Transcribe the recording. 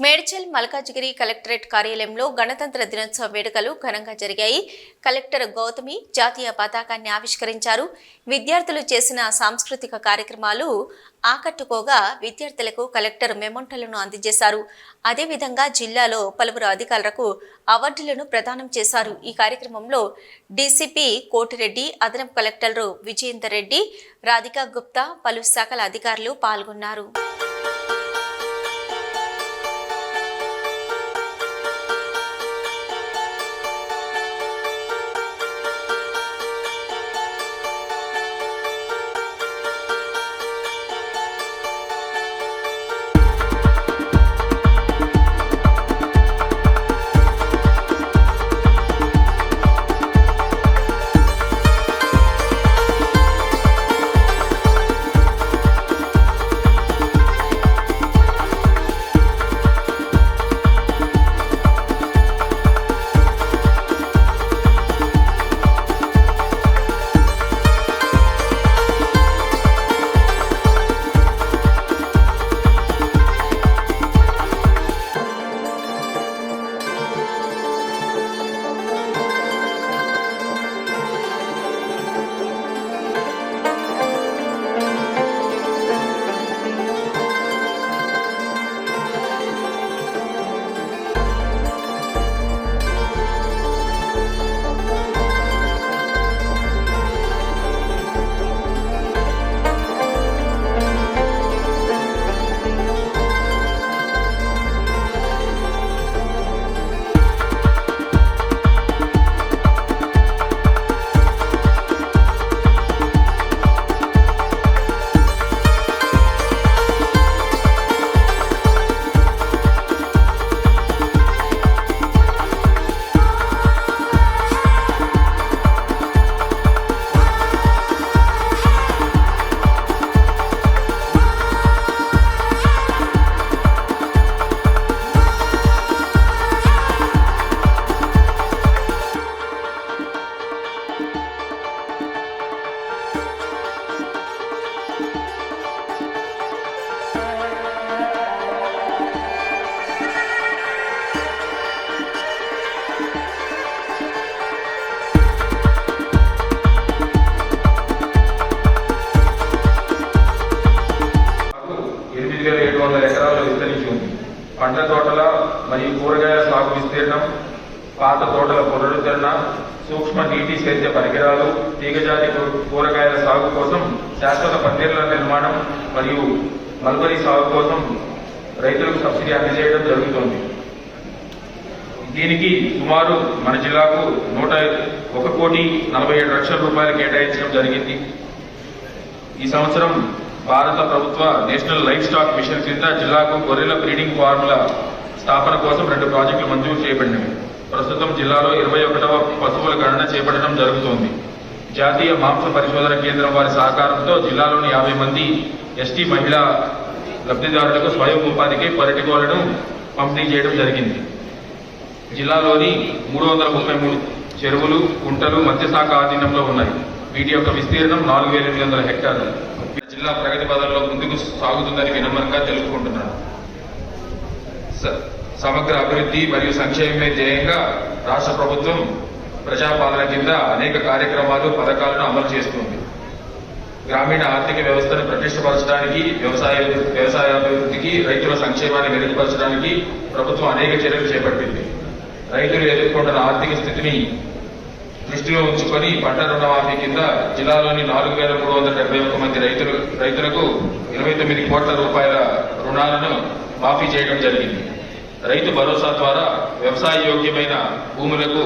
Medchal Malkajgiri collectorate కార్యాలయంలో గణతంత్ర దినోత్సవ వేడుకలు ఘనంగా జరిగాయి. కలెక్టర్ గౌతమి జాతీయ పతాకాన్ని ఆవిష్కరించారు. విద్యార్థులు చేసిన సాంస్కృతిక కార్యక్రమాలు ఆకట్టుకోగా విద్యార్థులకు కలెక్టర్ మెమోంటోలను అందజేశారు. అదేవిధంగా జిల్లాలో పలువురు అధికారులకు అవార్డులను ప్రదానం చేశారు. ఈ కార్యక్రమంలో డీసీపీ కోటిరెడ్డి, అదనపు కలెక్టర్లు విజయేందర్ రెడ్డి, రాధికా గుప్తా, పలు శాఖల అధికారులు పాల్గొన్నారు. ఎకరాల్లో విస్తరించి ఉంది. పండ్ల తోటల మరియు కూరగాయల సాగు విస్తీర్ణం, పాత తోటల పునరుద్ధరణ, సూక్ష్మ నీటి సేద్య పరికరాలు, తీగజాతి కూరగాయల సాగు కోసం శాశ్వత పందిర్ల నిర్మాణం మరియు మల్బరీ సాగు కోసం రైతులకు సబ్సిడీ అందజేయడం జరుగుతోంది. దీనికి సుమారు మన జిల్లాకు 1,47,00,000 రూపాయలు కేటాయించడం జరిగింది. ఈ సంవత్సరం భారత ప్రభుత్వ నేషనల్ లైఫ్ స్టాక్ మిషన్ కింద జిల్లాకు గొర్రెల బ్రీడింగ్ ఫార్ముల స్థాపన కోసం 2 ప్రాజెక్టులు మంజూరు చేయబడినవి. ప్రస్తుతం జిల్లాలో 21వ పశువుల గణన చేపట్టడం జరుగుతోంది. జాతీయ మాంస పరిశోధన కేంద్రం వారి సహకారంతో జిల్లాలోని 50 మంది ఎస్టీ మహిళా లబ్ధిదారులకు స్వయం ఉపాధికి పరిటికోళ్లను పంపిణీ చేయడం జరిగింది. జిల్లాలోని 333 చెరువులు, కుంటలు మత్స్యశాఖ ఆధీనంలో ఉన్నాయి. వీటి యొక్క విస్తీర్ణం 4,800 హెక్టార్లు. జిల్లా ప్రగతి పదంలో ముందుకు సాగుతుందని వినమ్రంగా తెలుపుకుంటున్నాను. సమగ్ర అభివృద్ధి మరియు సంక్షేమమే ధ్యేయంగా రాష్ట్ర ప్రభుత్వం ప్రజాపాలన కింద అనేక కార్యక్రమాలు, పథకాలను అమలు చేస్తుంది. గ్రామీణ ఆర్థిక వ్యవస్థను ప్రతిష్టపరచడానికి, వ్యవసాయాభివృద్ధికి, రైతుల సంక్షేమాన్ని మెరుగుపరచడానికి ప్రభుత్వం అనేక చర్యలు చేపట్టింది. రైతులు ఎదుర్కొంటున్న ఆర్థిక స్థితిని దృష్టిలో ఉంచుకొని పంట రుణమాఫీ కింద జిల్లాలోని 4,371 మంది రైతులకు 29 కోట్ల రూపాయల రుణాలను మాఫీ చేయడం జరిగింది. రైతు భరోసా ద్వారా వ్యవసాయ యోగ్యమైన భూములకు